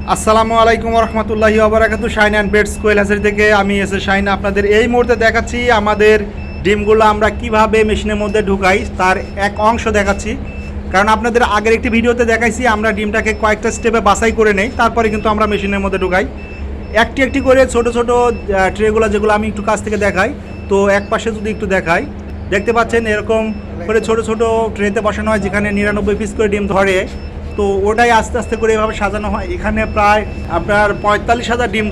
আসসালামু আলাইকুম রহমতুল্লাহি ওবারাকাতু। Shine and Pets Quail Hatchery থেকে আমি এসে শাইন আপনাদের এই মুহূর্তে দেখাচ্ছি আমাদের ডিমগুলো আমরা কিভাবে মেশিনের মধ্যে ঢুকাই তার এক অংশ দেখাচ্ছি। কারণ আপনাদের আগের একটি ভিডিওতে দেখাইছি আমরা ডিমটাকে কয়েকটা স্টেপে বাছাই করে নেই, তারপরে কিন্তু আমরা মেশিনের মধ্যে ঢুকাই একটি একটি করে ছোট ছোট ট্রেগুলো, যেগুলো আমি একটু কাছ থেকে দেখাই। তো এক পাশে যদি একটু দেখাই, দেখতে পাচ্ছেন এরকম করে ছোট ছোট ট্রেতে বসানো হয় যেখানে 99 পিস করে ডিম ধরে। তো ওটাই আস্তে আস্তে করে এভাবে সাজানো হয়। এখানে প্রায় আপনার 45,000 ডিম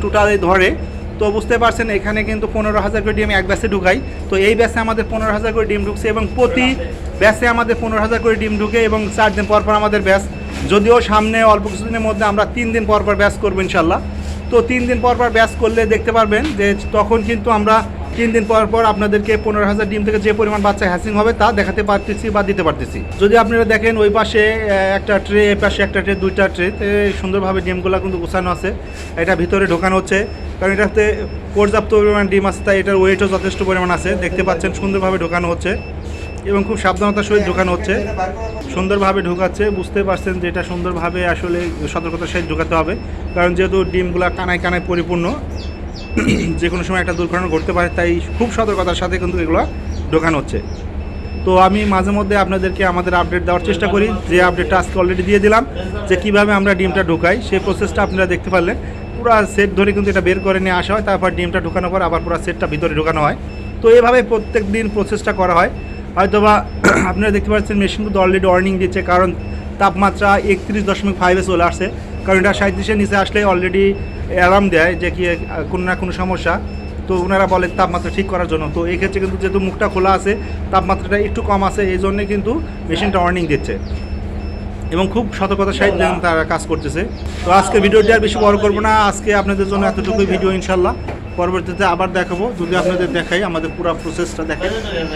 টোটালি ধরে। তো বুঝতে পারছেন এখানে কিন্তু 15,000 করে ডিম এক ব্যাচে ঢুকাই। তো এই ব্যাচে আমাদের 15,000 করে ডিম ঢুকছে এবং প্রতি ব্যাচে আমাদের 15,000 করে ডিম ঢুকে এবং 4 দিন পর পর আমাদের ব্যাচ, যদিও সামনে অল্প কিছুদিনের মধ্যে আমরা 3 দিন পর পর ব্যাচ করবো ইনশাল্লাহ। তো 3 দিন পর পর ব্যাচ করলে দেখতে পারবেন যে তখন কিন্তু আমরা 3 দিন পর পর আপনাদেরকে 15,000 ডিম থেকে যে পরিমাণ বাচ্চা হ্যাচিং হবে তা দেখাতে পারতেছি বা দিতে পারতেছি। যদি আপনারা দেখেন ওই পাশে একটা ট্রে, এ পাশে একটা ট্রে, দুইটা ট্রেতে সুন্দরভাবে ডিমগুলো কিন্তু গোছানো আছে। এটা ভিতরে ঢোকানো হচ্ছে কারণ এটাতে পর্যাপ্ত পরিমাণ ডিম আছে, তাই এটার ওয়েটও যথেষ্ট পরিমাণ আছে। দেখতে পাচ্ছেন সুন্দরভাবে ঢোকানো হচ্ছে এবং খুব সাবধানতার সহিত ঢোকানো হচ্ছে। সুন্দরভাবে ঢোকাচ্ছে, বুঝতে পারছেন যে এটা সুন্দরভাবে আসলে সতর্কতার সহিত ঢোকাতে হবে, কারণ যেহেতু ডিমগুলো কানায় কানায় পরিপূর্ণ, যে কোনো সময় একটা দুর্ঘটনা ঘটতে পারে, তাই খুব সতর্কতার সাথে কিন্তু এগুলো ঢোকানো হচ্ছে। তো আমি মাঝে মধ্যে আপনাদেরকে আমাদের আপডেট দেওয়ার চেষ্টা করি, যে আপডেটটা আজকে অলরেডি দিয়ে দিলাম যে কীভাবে আমরা ডিমটা ঢোকাই, সেই প্রসেসটা আপনারা দেখতে পারলেন। পুরো সেট ধরে কিন্তু এটা বের করে নিয়ে আসা হয়, তারপর ডিমটা ঢোকানোর পর আবার পুরো সেটটা ভিতরে ঢোকানো হয়। তো এভাবে প্রত্যেক দিন প্রসেসটা করা হয়। হয়তোবা আপনারা দেখতে পাচ্ছেন মেশিন কিন্তু অলরেডি ওয়ার্নিং দিচ্ছে, কারণ তাপমাত্রা 31.5-এ চলে আসছে। কারণ এটা 37-এর নিচে আসলে অলরেডি অ্যালার্ম দেয় যে কি কোনো না কোনো সমস্যা। তো ওনারা বলে তাপমাত্রা ঠিক করার জন্য। তো এই ক্ষেত্রে কিন্তু যেহেতু মুখটা খোলা আছে, তাপমাত্রাটা একটু কম আছে, এই জন্যে কিন্তু মেশিনটা ওয়ার্নিং দিচ্ছে এবং খুব সতর্কতার সাথে তারা কাজ করতেছে। তো আজকে ভিডিওটি আর বেশি বড় করবো না, আজকে আপনাদের জন্য এতটুকুই ভিডিও। ইনশাল্লাহ পরবর্তীতে আবার দেখাবো, যদি আপনাদের দেখাই আমাদের পুরো প্রসেসটা দেখেন।